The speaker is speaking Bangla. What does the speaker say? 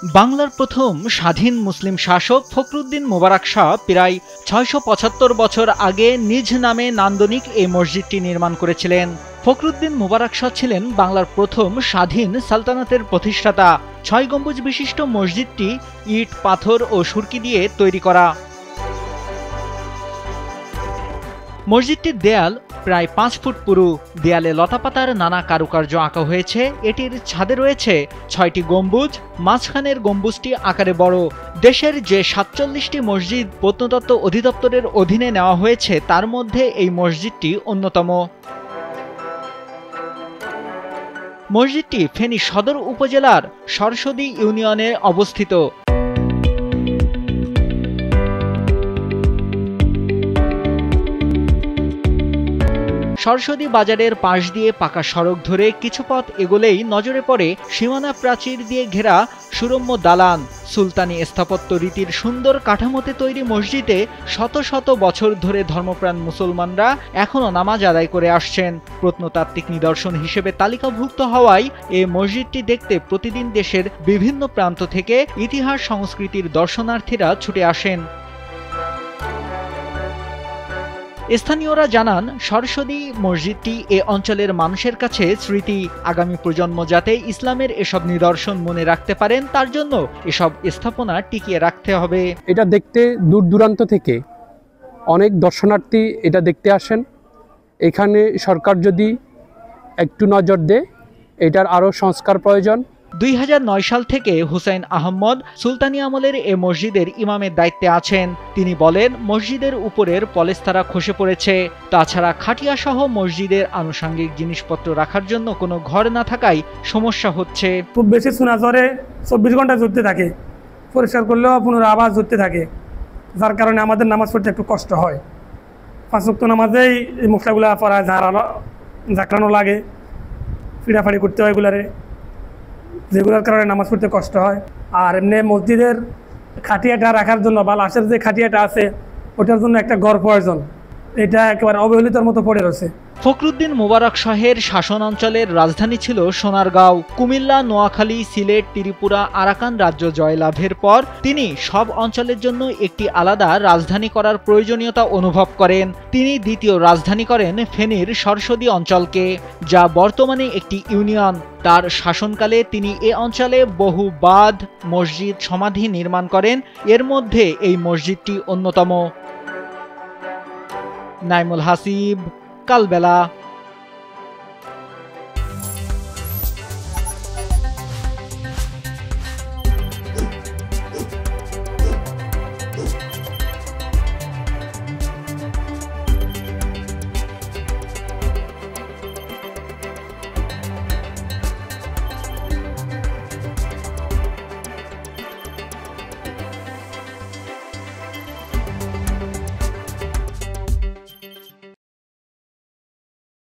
বাংলার প্রথম স্বাধীন মুসলিম শাসক ফখরুদ্দীন মোবারক শাহ প্রায় ৬৭৫ বছর আগে নিজ নামে নান্দনিক এই মসজিদটি নির্মাণ করেছিলেন। ফখরুদ্দীন মোবারক শাহ ছিলেন বাংলার প্রথম স্বাধীন সালতানাতের প্রতিষ্ঠাতা। ৬ গম্বুজ বিশিষ্ট মসজিদটি ইট, পাথর ও সুরকি দিয়ে তৈরি করা। মসজিদটির দেয়াল প্রায় ৫ ফুট পুরু। দেয়ালে লতাপাতার নানা কারুকার্য আঁকা হয়েছে। এটির ছাদে রয়েছে ৬টি গম্বুজ, মাঝখানের গম্বুজটি আকারে বড়। দেশের যে ৪৭টি মসজিদ প্রত্নতত্ত্ব অধিদপ্তরের অধীনে নেওয়া হয়েছে তার মধ্যে এই মসজিদটি অন্যতম। মসজিদটি ফেনী সদর উপজেলার সরসদী ইউনিয়নে অবস্থিত। সরসদী বাজারের পাশ দিয়ে পাকা সড়ক ধরে কিছু পথ এগোলেই নজরে পড়ে সীমানা প্রাচীর দিয়ে ঘেরা সুরম্য দালান। সুলতানি স্থাপত্য রীতির সুন্দর কাঠামোতে তৈরি মসজিদে শত শত বছর ধরে ধর্মপ্রাণ মুসলমানরা এখনও নামাজ আদায় করে আসছেন। প্রত্নতাত্ত্বিক নিদর্শন হিসেবে তালিকাভুক্ত হওয়ায় এই মসজিদটি দেখতে প্রতিদিন দেশের বিভিন্ন প্রান্ত থেকে ইতিহাস সংস্কৃতির দর্শনার্থীরা ছুটে আসেন। স্থানীয়রা জানান, সরসদী মসজিদটি এ অঞ্চলের মানুষের কাছে স্মৃতি। আগামী প্রজন্ম যাতে ইসলামের এসব নিদর্শন মনে রাখতে পারেন তার জন্য এসব স্থাপনা টিকিয়ে রাখতে হবে। এটা দেখতে দূর দূরান্ত থেকে অনেক দর্শনার্থী এটা দেখতে আসেন। এখানে সরকার যদি একটু নজর দেয়, এটার আরও সংস্কার প্রয়োজন। ২০০৯ সাল থেকে হুসাইন আহমদ সুলতানি আমলের এ মসজিদের ইমামের দায়িত্বে আছেন। তিনি বলেন, মসজিদের উপরের পলেস্তারা খসে পড়েছে। তাছাড়া খাটিয়া সহ মসজিদের আনুষঙ্গিক জিনিসপত্র রাখার জন্য কোনো ঘর না থাকায় সমস্যা হচ্ছে। খুব বেশি সোনা ঝরে ২৪ ঘন্টা ঝরতে থাকে, পরিষ্কার করলেও পুনরায় আবার ঝরতে থাকে, যার কারণে আমাদের নামাজ পড়তে একটু কষ্ট হয়। ৫ ওয়াক্ত নামাজেই এই মশলাগুলো পড়া ঝাঁকড়ানো লাগে, ফিড়াফাড়ি করতে হয় এগুলারে, যেগুলোর কারণে নামাজ পড়তে কষ্ট হয়। আর এমনি মসজিদের খাটিয়াটা রাখার জন্য বা লাশের যে খাটিয়াটা আছে ওটার জন্য একটা ঘর প্রয়োজন। এটা একেবারে অবহেলিতর মতো পড়ে রয়েছে। ফখরুদ্দীন মোবারক শাহের শাসন অঞ্চলের রাজধানী ছিল সোনারগাঁও। কুমিল্লা, নোয়াখালী, সিলেট, ত্রিপুরা, আরাকান রাজ্য জয়লাভের পর তিনি সব অঞ্চলের জন্য একটি আলাদা রাজধানী করার প্রয়োজনীয়তা অনুভব করেন। তিনি দ্বিতীয় রাজধানী করেন ফেনীর সরসদী অঞ্চলকে, যা বর্তমানে একটি ইউনিয়ন। তার শাসনকালে তিনি এ অঞ্চলে বহু বাঁধ, মসজিদ, সমাধি নির্মাণ করেন। এর মধ্যে এই মসজিদটি অন্যতম। নাইমুল হাসিব, কালবেলা।